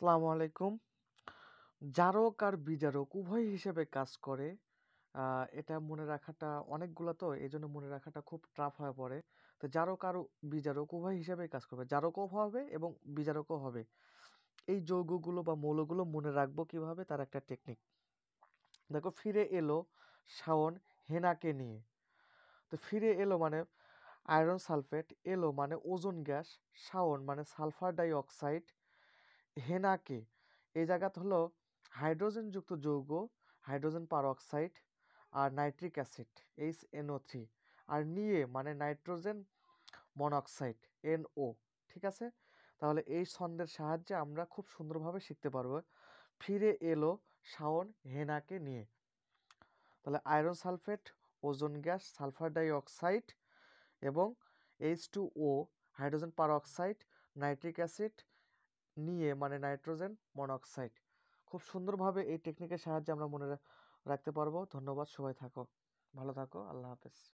আসসালামু আলাইকুম। জারক আর বিজারক উভয় হিসেবে কাজ করে। এটা মনে রাখাটা অনেকগুলা তো এজন্য মনে রাখাটা খুব টাফ হয়ে পড়ে। তো জারক আর বিজারক উভয় হিসেবেই কাজ করবে। জারকও হবে এবং বিজারকও হবে। এই যৌগগুলো বা মৌলগুলো মনে রাখবো কিভাবে তার একটা টেকনিক। দেখো ফিরে এলো শাওন হেনাকে নিয়ে। তো ফিরে এলো মানে আয়রন সালফেট, এলো মানে ওজোন গ্যাস, শাওন মানে সালফার ডাই অক্সাইড, হেনাকে এই জায়গাতে হলো হাইড্রোজেনযুক্ত যৌগ, হাইড্রোজেন পারঅক্সাইড আর নাইট্রিক অ্যাসিড HNO3, আর নিয়ে মানে নাইট্রোজেন মনোক্সাইড NO। ঠিক আছে, তাহলে এই ছন্দের সাহায্যে আমরা খুব সুন্দরভাবে শিখতে পারবো ফিরে এলো শাওন হেনাকে নিয়ে। তাহলে iron sulphate, ozone gas, sulphur dioxide এবং H2O hydrogen peroxide, nitric acid নিয়ে মানে নাইট্রোজেন মনোক্সাইড। খুব সুন্দরভাবে এই টেকনিকের সাহায্যে আমরা মনে রাখতে পারবো। ধন্যবাদ, সবাই ভালো থাকো, আল্লাহ হাফেজ।